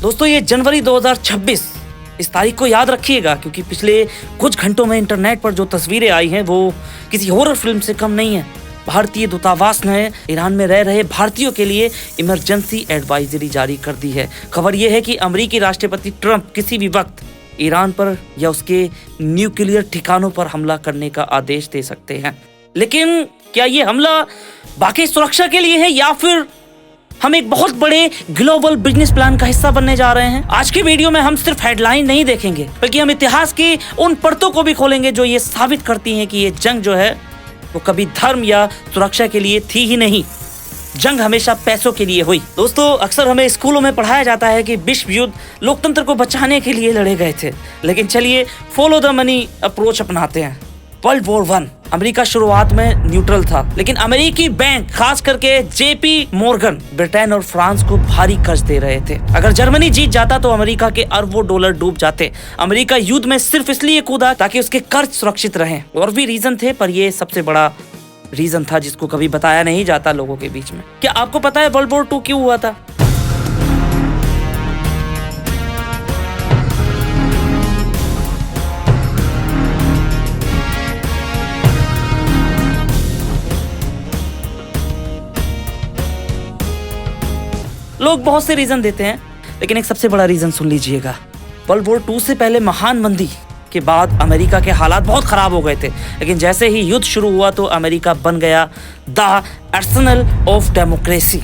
दोस्तों ये जनवरी 2026 इस तारीख को याद रखिएगा, क्योंकि पिछले कुछ घंटों में इंटरनेट पर जो तस्वीरें आई हैं वो किसी हॉरर फिल्म से कम नहीं है। भारतीय दूतावास ने ईरान में रह रहे भारतीयों के लिए इमरजेंसी एडवाइजरी जारी कर दी है। खबर यह है कि अमेरिकी राष्ट्रपति ट्रंप किसी भी वक्त ईरान पर या उसके न्यूक्लियर ठिकानों पर हमला करने का आदेश दे सकते हैं। लेकिन क्या ये हमला बाकी सुरक्षा के लिए है या फिर हम एक बहुत बड़े ग्लोबल बिजनेस प्लान का हिस्सा बनने जा रहे हैं? आज की वीडियो में हम सिर्फ हेडलाइन नहीं देखेंगे, बल्कि हम इतिहास की उन परतों को भी खोलेंगे जो ये साबित करती हैं कि ये जंग जो है वो कभी धर्म या सुरक्षा के लिए थी ही नहीं। जंग हमेशा पैसों के लिए हुई। दोस्तों अक्सर हमें स्कूलों में पढ़ाया जाता है कि विश्व युद्ध लोकतंत्र को बचाने के लिए लड़े गए थे, लेकिन चलिए फॉलो द मनी अप्रोच अपनाते हैं। वर्ल्ड वॉर 1 अमेरिका शुरुआत में न्यूट्रल था, लेकिन अमेरिकी बैंक खास करके जेपी मॉर्गन ब्रिटेन और फ्रांस को भारी कर्ज दे रहे थे। अगर जर्मनी जीत जाता तो अमेरिका के अरबों डॉलर डूब जाते। अमेरिका युद्ध में सिर्फ इसलिए कूदा ताकि उसके कर्ज सुरक्षित रहें। और भी रीजन थे, पर ये सबसे बड़ा रीजन था जिसको कभी बताया नहीं जाता लोगों के बीच में। क्या आपको पता है वर्ल्ड वॉर 2 क्यों हुआ था? लोग बहुत से रीजन देते हैं, लेकिन एक सबसे बड़ा रीजन सुन लीजिएगा। वर्ल्ड वॉर 2 से पहले महान मंदी के बाद अमेरिका के हालात बहुत खराब हो गए थे, लेकिन जैसे ही युद्ध शुरू हुआ तो अमेरिका बन गया the Arsenal of democracy.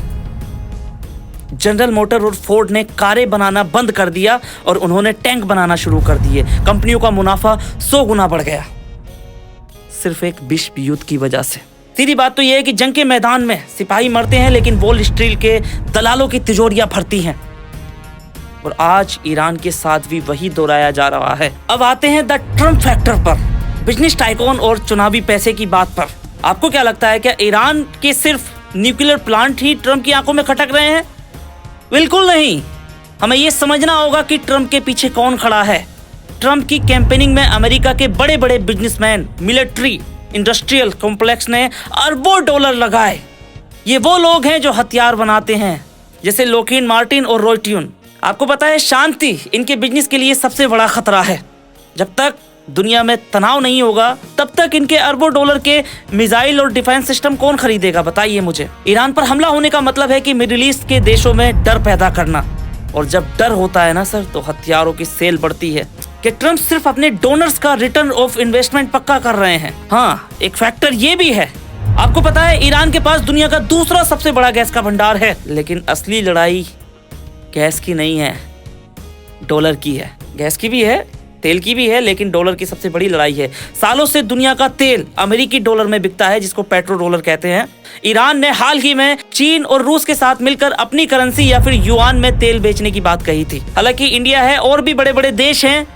General motor और फोर्ड ने कारें बनाना बंद कर दिया और उन्होंने टैंक बनाना शुरू कर दिए। कंपनियों का मुनाफा 100 गुना बढ़ गया, सिर्फ एक विश्व युद्ध की वजह से। सीधी बात तो यह है कि जंग के मैदान में सिपाही मरते हैं, लेकिन वॉल स्ट्रीट के दलालों की तिजोरियां भरती हैं। और आज ईरान के साथ भी वही दोहराया जा रहा है। अब आते हैं द ट्रम्प फैक्टर पर, बिजनेस टाइकून और चुनावी पैसे की बात पर। आपको क्या लगता है, क्या ईरान के सिर्फ न्यूक्लियर प्लांट ही ट्रम्प की आंखों में खटक रहे हैं? बिल्कुल नहीं। हमें यह समझना होगा कि ट्रम्प के पीछे कौन खड़ा है। ट्रम्प की कैंपेनिंग में अमेरिका के बड़े बड़े बिजनेसमैन, मिलिट्री, इंडस्ट्रियल कॉम्प्लेक्स ने अरबों डॉलर लगाए। ये वो लोग हैं जो हथियार बनाते हैं, जैसे लॉकहीड मार्टिन और रॉयट्यून। आपको पता है शांति इनके बिजनेस के लिए सबसे बड़ा खतरा है। जब तक दुनिया में तनाव नहीं होगा तब तक इनके अरबों डॉलर के मिसाइल और डिफेंस सिस्टम कौन खरीदेगा, बताइए मुझे। ईरान पर हमला होने का मतलब है कि मिडिल ईस्ट के देशों में डर पैदा करना, और जब डर होता है ना सर, तो हथियारों की सेल बढ़ती है। कि ट्रम्प सिर्फ अपने डोनर्स का रिटर्न ऑफ इन्वेस्टमेंट पक्का कर रहे हैं। हाँ, एक फैक्टर ये भी है। आपको पता है ईरान के पास दुनिया का दूसरा सबसे बड़ा गैस का भंडार है, लेकिन असली लड़ाई गैस की नहीं है, डॉलर की है। गैस की भी है, तेल की भी है, लेकिन डॉलर की सबसे बड़ी लड़ाई है। सालों से दुनिया का तेल अमेरिकी डॉलर में बिकता है, जिसको पेट्रो डॉलर कहते हैं। ईरान ने हाल ही में चीन और रूस के साथ मिलकर अपनी करेंसी या फिर युआन में तेल बेचने की बात कही थी। हालांकि इंडिया है और भी बड़े बड़े देश हैं,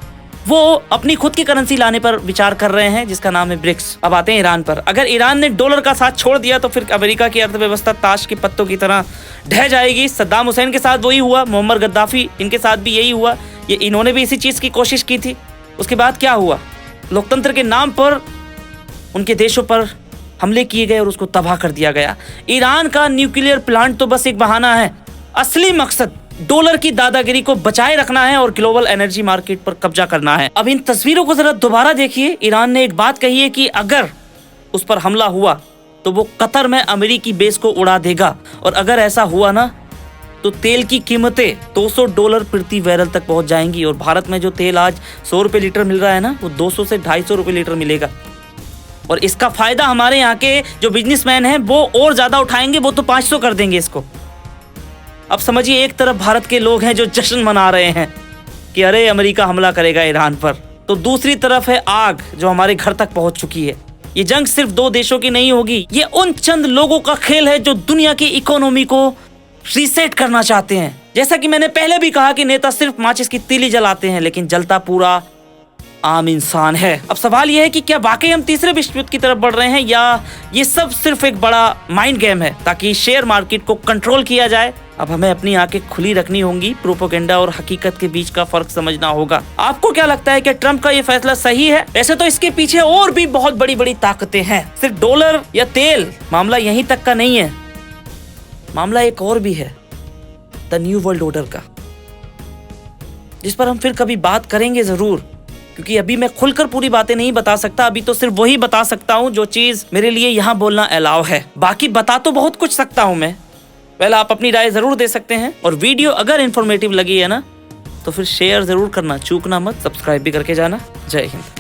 वो अपनी खुद की करेंसी लाने पर विचार कर रहे हैं, जिसका नाम है ब्रिक्स। अब आते हैं ईरान पर। अगर ईरान ने डॉलर का साथ छोड़ दिया तो फिर अमेरिका की अर्थव्यवस्था ताश के पत्तों की तरह ढह जाएगी। सद्दाम हुसैन के साथ वही हुआ, मोहम्मद गद्दाफी, इनके साथ भी यही हुआ। ये इन्होंने भी इसी चीज की कोशिश की थी। उसके बाद क्या हुआ? लोकतंत्र के नाम पर उनके देशों पर हमले किए गए और उसको तबाह कर दिया गया। ईरान का न्यूक्लियर प्लांट तो बस एक बहाना है। असली मकसद डॉलर की दादागिरी को बचाए रखना है और ग्लोबल एनर्जी मार्केट पर कब्जा करना है। अब इन तस्वीरों को जरा दोबारा देखिए। ईरान ने एक बात कही है कि अगर उस पर हमला हुआ तो वो कतर में अमेरिकी बेस को उड़ा देगा, और अगर ऐसा हुआ ना तो तेल की कीमतें $200 प्रति बैरल तक पहुंच जाएंगी। और भारत में जो तेल आज 100 रुपए लीटर मिल रहा है ना, वो 200 से 250 रुपए लीटर मिलेगा। और इसका फायदा हमारे यहाँ के जो बिजनेसमैन हैं वो और ज्यादा उठाएंगे, वो तो 500 कर देंगे इसको। अब समझिए, एक तरफ भारत के लोग हैं जो जश्न मना रहे हैं कि अरे अमेरिका हमला करेगा ईरान पर, तो दूसरी तरफ है आग जो हमारे घर तक पहुंच चुकी है। ये जंग सिर्फ 2 देशों की नहीं होगी, ये उन चंद लोगों का खेल है जो दुनिया की इकोनॉमी को रीसेट करना चाहते हैं। जैसा कि मैंने पहले भी कहा कि नेता सिर्फ माचिस की तीली जलाते हैं, लेकिन जलता पूरा आम इंसान है। अब सवाल यह है कि क्या वाकई हम तीसरे विश्व युद्ध की तरफ बढ़ रहे हैं, या ये सब सिर्फ एक बड़ा माइंड गेम है ताकि शेयर मार्केट को कंट्रोल किया जाए। अब हमें अपनी आंखें खुली रखनी होंगी, प्रोपेगेंडा और हकीकत के बीच का फर्क समझना होगा। आपको क्या लगता है कि ट्रंप का ये फैसला सही है? वैसे तो इसके पीछे और भी बहुत बड़ी बड़ी ताकतें हैं, सिर्फ डॉलर या तेल मामला यहीं तक का नहीं है। मामला एक और भी है, द न्यू वर्ल्ड ऑर्डर का। जिस पर हम फिर कभी बात करेंगे जरूर, क्योंकि अभी मैं खुलकर पूरी बातें नहीं बता सकता। अभी तो सिर्फ वही बता सकता हूँ जो चीज मेरे लिए यहाँ बोलना अलाउ है। बाकी बता तो बहुत कुछ सकता हूँ मैं। पहले आप अपनी राय जरूर दे सकते हैं, और वीडियो अगर इन्फॉर्मेटिव लगी है ना तो फिर शेयर जरूर करना चूकना मत। सब्सक्राइब भी करके जाना। जय हिंद।